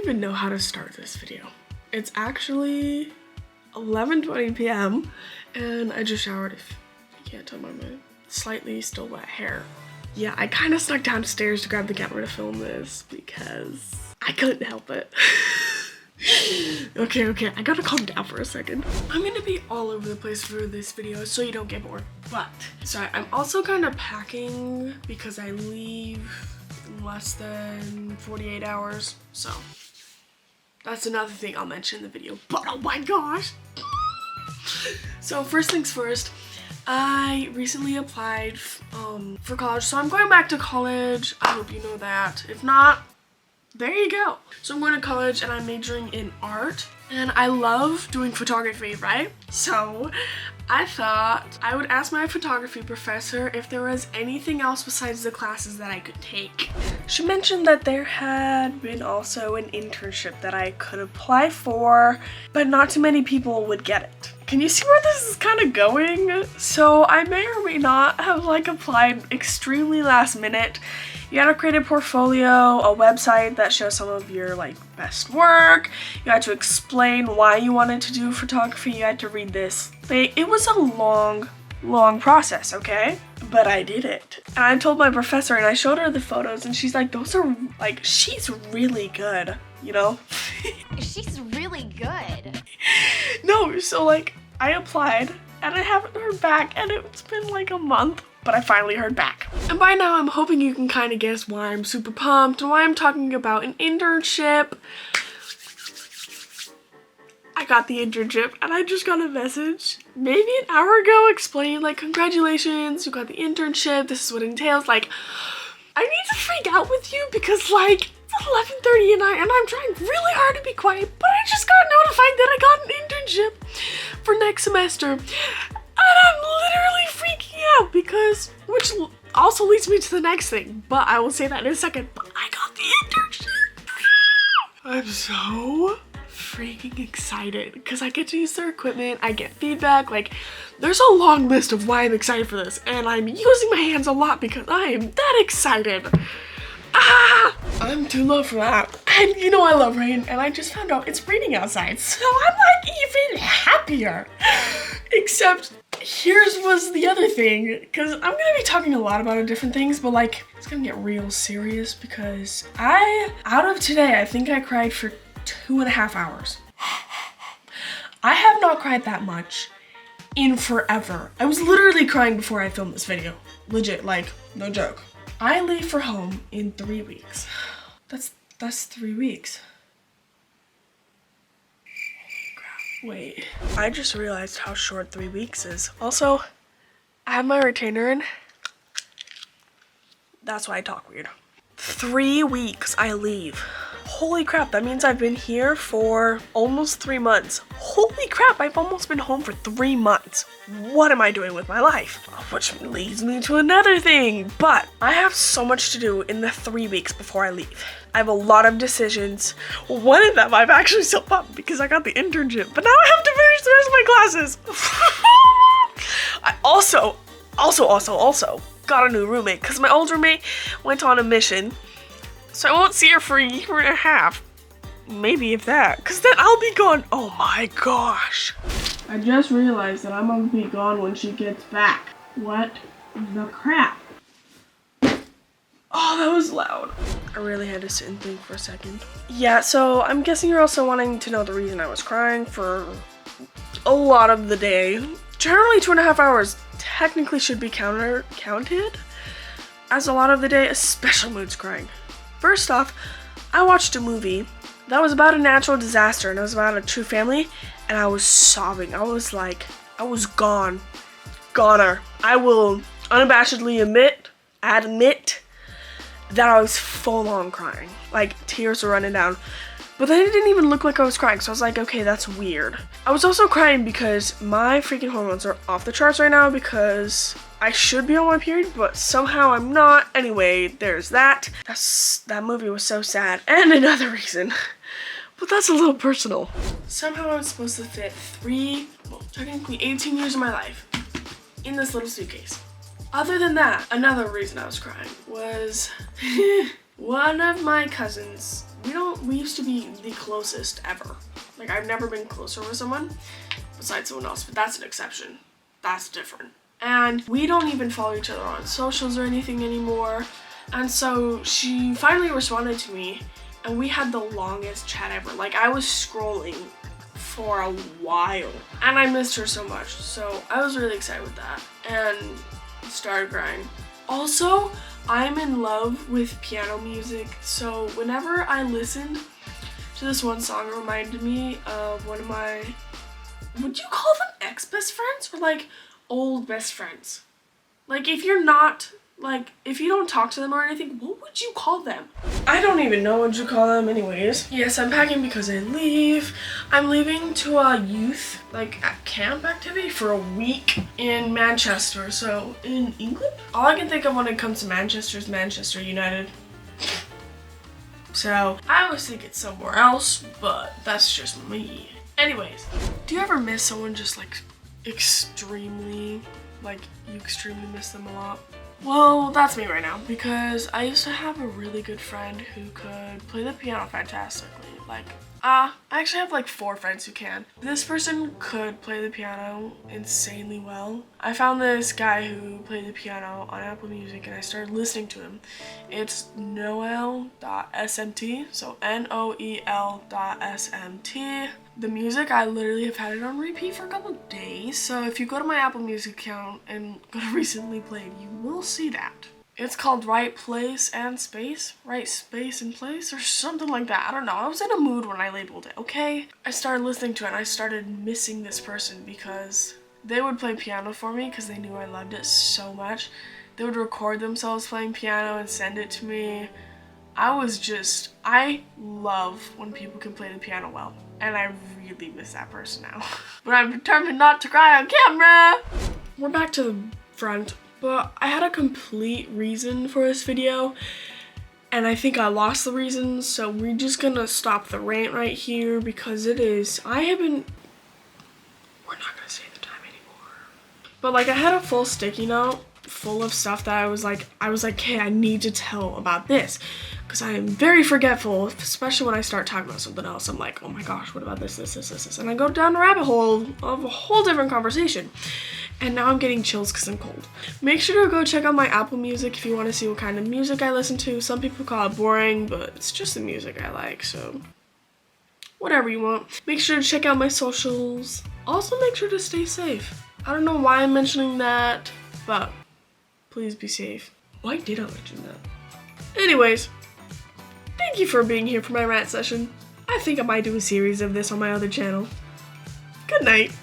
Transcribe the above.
even know how to start this video. It's actually 11:20 p.m. and I just showered, if you can't tell by my slightly still wet hair. Yeah, I kind of snuck downstairs to grab the camera to film this because I couldn't help it. Okay, I gotta calm down for a second. I'm gonna be all over the place for this video so you don't get bored. But, sorry, I'm also kind of packing because I leave in less than 48 hours. So, that's another thing I'll mention in the video. But, oh my gosh! So, first things first, I recently applied for college. So, I'm going back to college. I hope you know that. If not, there you go. So I'm going to college and I'm majoring in art and I love doing photography, right? So I thought I would ask my photography professor if there was anything else besides the classes that I could take. She mentioned that there had been also an internship that I could apply for, but not too many people would get it. Can you see where this is kind of going? So I may or may not have applied extremely last minute. You had to create a portfolio, a website that shows some of your best work. You had to explain why you wanted to do photography. You had to read this thing. It was a long process, okay? But I did it. And I told my professor and I showed her the photos and she's like, those are she's really good, you know? She's really good. No, so I applied and I haven't heard back and it's been a month. But I finally heard back. And by now I'm hoping you can kind of guess why I'm super pumped and why I'm talking about an internship. I got the internship and I just got a message maybe an hour ago explaining congratulations, you got the internship, this is what it entails. I need to freak out with you because it's 11:30 at night and I'm trying really hard to be quiet, but I just got notified that I got an internship for next semester. And I'm literally freaking out because, which also leads me to the next thing, but I will say that in a second, but I got the internship. I'm so freaking excited because I get to use their equipment, I get feedback, there's a long list of why I'm excited for this, and I'm using my hands a lot because I am that excited. I'm too low for that. And you know I love rain, and I just found out it's raining outside, so I'm even happier. Except here's was the other thing, because I'm gonna be talking a lot about different things, but it's gonna get real serious because out of today, I think I cried for 2.5 hours. I have not cried that much in forever. I was literally crying before I filmed this video. Legit, no joke. I leave for home in 3 weeks. That's 3 weeks. Wait, I just realized how short 3 weeks is. Also, I have my retainer in. That's why I talk weird. 3 weeks I leave. Holy crap, that means I've been here for almost 3 months. Holy crap, I've almost been home for 3 months. What am I doing with my life? Which leads me to another thing. But I have so much to do in the 3 weeks before I leave. I have a lot of decisions. One of them I'm actually so pumped because I got the internship, but now I have to finish the rest of my classes. I also got a new roommate because my old roommate went on a mission. So I won't see her for 1.5 years. Maybe if that, because then I'll be gone. Oh my gosh. I just realized that I'm gonna be gone when she gets back. What the crap? Oh, that was loud. I really had to sit and think for a second. Yeah, so I'm guessing you're also wanting to know the reason I was crying for a lot of the day. Generally 2.5 hours technically should be counted as a lot of the day, especially when it's crying. First off, I watched a movie that was about a natural disaster and it was about a true family and I was sobbing. I was gone. Goner. I will unabashedly admit that I was full on crying. Tears were running down. But then it didn't even look like I was crying, so I was like, okay, that's weird. I was also crying because my freaking hormones are off the charts right now because I should be on my period, but somehow I'm not. Anyway, there's that. That movie was so sad. And another reason, but that's a little personal. Somehow I was supposed to fit technically 18 years of my life in this little suitcase. Other than that, another reason I was crying was one of my cousins we used to be the closest ever. Like, I've never been closer with someone besides someone else, but that's an exception. That's different. And we don't even follow each other on socials or anything anymore. And so she finally responded to me, and we had the longest chat ever. Like, I was scrolling for a while, and I missed her so much. So I was really excited with that and started crying. Also, I'm in love with piano music, so whenever I listened to this one song, it reminded me of one of my, would you call them ex-best friends or like old best friends? Like, if you're not, like, if you don't talk to them or anything, what would you call them? I don't even know what you call them anyways. Yes, I'm packing because I leave. I'm leaving to a youth, like, camp activity for a week in Manchester, so in England? All I can think of when it comes to Manchester is Manchester United. So, I always think it's somewhere else, but that's just me. Anyways, do you ever miss someone just, like, extremely, like, you extremely miss them a lot? Well, that's me right now, because I used to have a really good friend who could play the piano fantastically. Like, I actually have like 4 friends who can. This person could play the piano insanely well. I found this guy who played the piano on Apple Music and I started listening to him. It's Noel.smt, so Noel.smt. The music, I literally have had it on repeat for a couple of days, so if you go to my Apple Music account and go to recently played, you will see that. It's called Right Place and Space, Right Space and Place, or something like that. I don't know. I was in a mood when I labeled it, okay? I started listening to it and I started missing this person because they would play piano for me because they knew I loved it so much. They would record themselves playing piano and send it to me. I love when people can play the piano well, and I really miss that person now. But I'm determined not to cry on camera! We're back to the front. But I had a complete reason for this video, and I think I lost the reason, so we're just gonna stop the rant right here because we're not gonna say the time anymore. But like, I had a full sticky note full of stuff that I was like, hey, I need to tell about this, because I am very forgetful, especially when I start talking about something else. I'm like, oh my gosh, what about this, and I go down a rabbit hole of a whole different conversation. And now I'm getting chills because I'm cold. Make sure to go check out my Apple Music if you want to see what kind of music I listen to. Some people call it boring, but it's just the music I like, so whatever you want. Make sure to check out my socials. Also, make sure to stay safe. I don't know why I'm mentioning that, but please be safe. Why did I mention that? Anyways, thank you for being here for my rant session. I think I might do a series of this on my other channel. Good night.